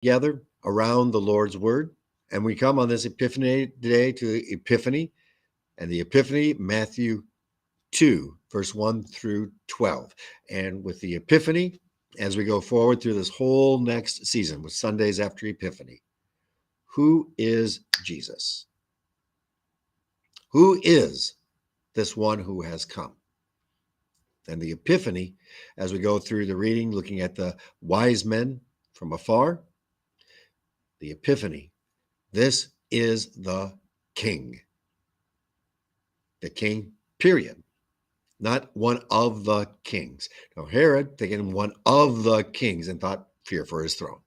together around the Lord's Word. And we come on this Epiphany day to the Epiphany, and the Epiphany, Matthew 2, verse 1 through 12. And with the Epiphany, as we go forward through this whole next season with Sundays after Epiphany, who is Jesus? Who is this one who has come? And the Epiphany, as we go through the reading, looking at the wise men from afar, the Epiphany, this is the King. The King, period. Not one of the kings. Now, Herod thinking one of the kings and thought fear for his throne.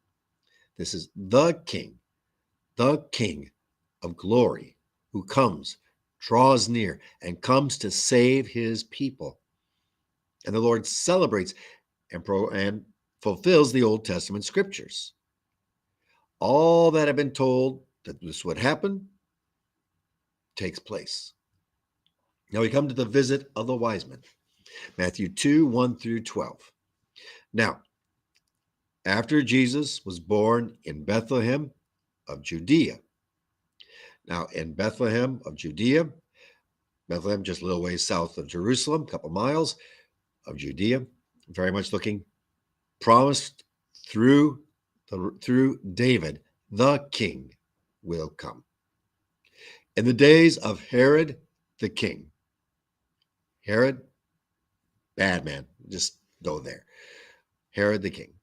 This is the King of glory, who comes, draws near, and comes to save his people. And the Lord celebrates and fulfills the Old Testament scriptures. All that have been told that this would happen takes place. Now we come to the visit of the wise men. Matthew 2, 1 through 12. Now, after Jesus was born in Bethlehem of Judea. Now, in Bethlehem of Judea, Bethlehem just a little ways south of Jerusalem, a couple miles of Judea, very much looking promised through David, the king will come. In the days of Herod the king. Herod, bad man, just go there. Herod the king.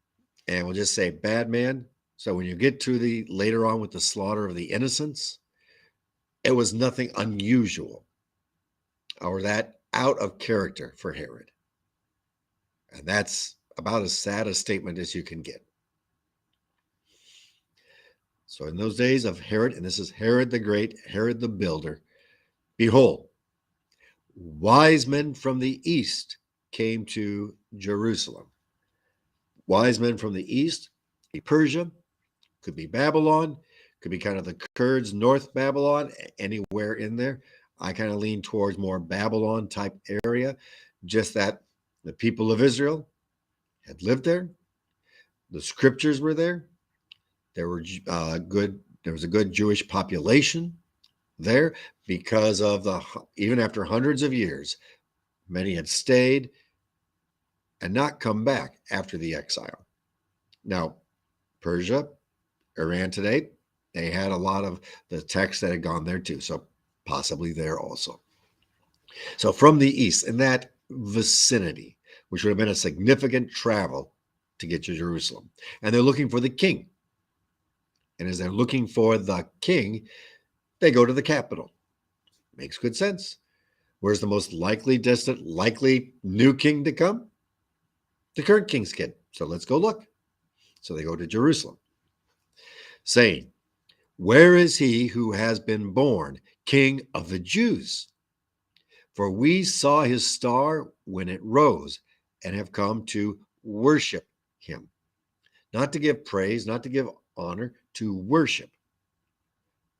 And we'll just say bad man. So when you get to the later on with the slaughter of the innocents, it was nothing unusual or that out of character for Herod. And that's about as sad a statement as you can get. So in those days of Herod, and this is Herod the Great, Herod the Builder, behold, wise men from the east came to Jerusalem. Wise men from the east, Persia, could be Babylon, could be kind of the Kurds, North Babylon, anywhere in there. I kind of lean towards more Babylon type area, just that the people of Israel had lived there. The scriptures were there. There was a good Jewish population there because of even after hundreds of years, many had stayed and not come back after the exile. Now, Persia, Iran today, they had a lot of the texts that had gone there too, so possibly there also. So from the east, in that vicinity, which would have been a significant travel to get to Jerusalem, and they're looking for the king. And as they're looking for the king, they go to the capital. Makes good sense. Where's the most likely new king to come? The current king's kid. So let's go look. So they go to Jerusalem, saying, where is he who has been born King of the Jews? For we saw his star when it rose and have come to worship him. Not to give praise, not to give honor, to worship.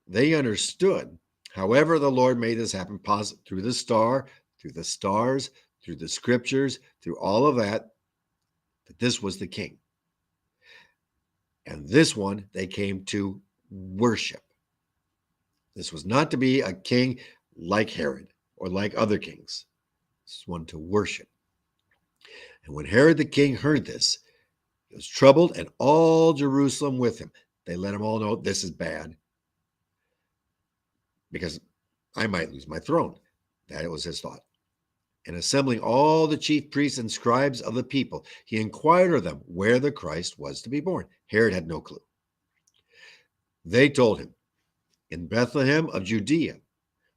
They understood, however the Lord made this happen, through the star, through the stars, through the scriptures, through all of that this was the king. And this one they came to worship. This was not to be a king like Herod or like other kings. This is one to worship. And when Herod the king heard this, he was troubled, and all Jerusalem with him. They let him all know this is bad because I might lose my throne. That was his thought. And assembling all the chief priests and scribes of the people, he inquired of them where the Christ was to be born. Herod had no clue. They told him, in Bethlehem of Judea,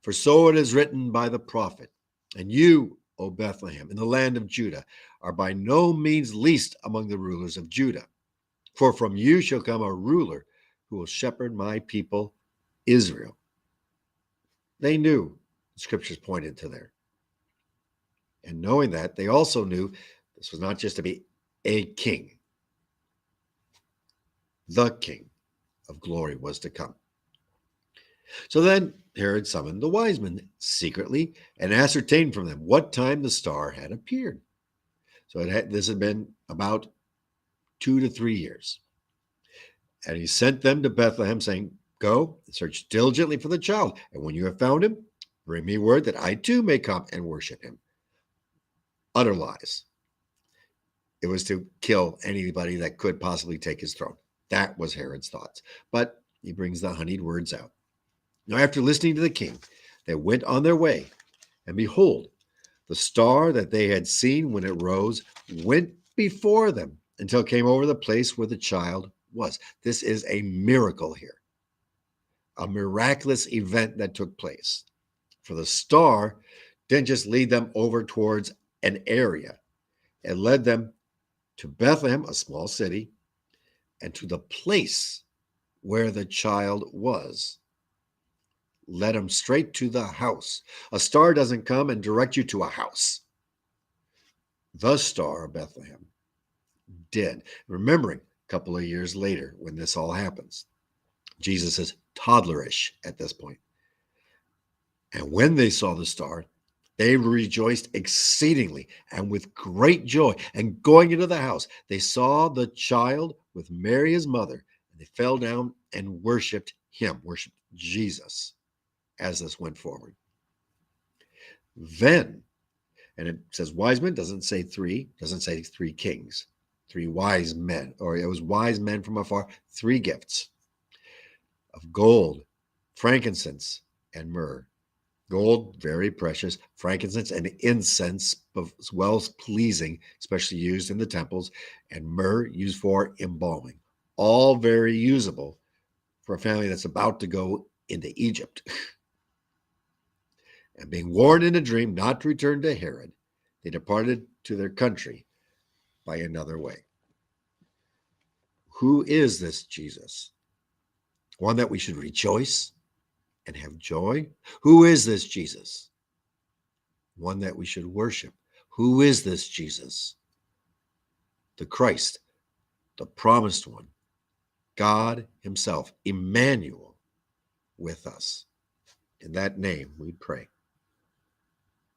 for so it is written by the prophet, and you, O Bethlehem, in the land of Judah, are by no means least among the rulers of Judah. For from you shall come a ruler who will shepherd my people, Israel. They knew the scriptures pointed to there. And knowing that, they also knew this was not just to be a king. The King of glory was to come. So then Herod summoned the wise men secretly and ascertained from them what time the star had appeared. So this had been about 2 to 3 years. And he sent them to Bethlehem, saying, Go and search diligently for the child, and when you have found him, bring me word that I too may come and worship him. Utter lies. It was to kill anybody that could possibly take his throne. That was Herod's thoughts. But he brings the honeyed words out. Now, after listening to the king, they went on their way, and behold, the star that they had seen when it rose went before them until it came over the place where the child was. This is a miracle here, a miraculous event that took place. For the star didn't just lead them over towards an area, it led them to Bethlehem, a small city, and to the place where the child was. Led them straight to the house. A star doesn't come and direct you to a house. The star of Bethlehem did. Remembering a couple of years later when this all happens, Jesus is toddlerish at this point. And when they saw the star, they rejoiced exceedingly and with great joy. And going into the house, they saw the child with Mary, his mother, and they fell down and worshiped him, worshiped Jesus as this went forward. Then, and it says wise men, doesn't say three kings, 3 wise men, or it was wise men from afar, 3 gifts of gold, frankincense, and myrrh. Gold, very precious. Frankincense and incense, as well as pleasing, especially used in the temples. And myrrh, used for embalming. All very usable for a family that's about to go into Egypt. And being warned in a dream not to return to Herod, they departed to their country by another way. Who is this Jesus? One that we should rejoice and have joy? Who is this Jesus? One that we should worship. Who is this Jesus? The Christ, the promised one, God himself, Emmanuel, with us. In that name we pray.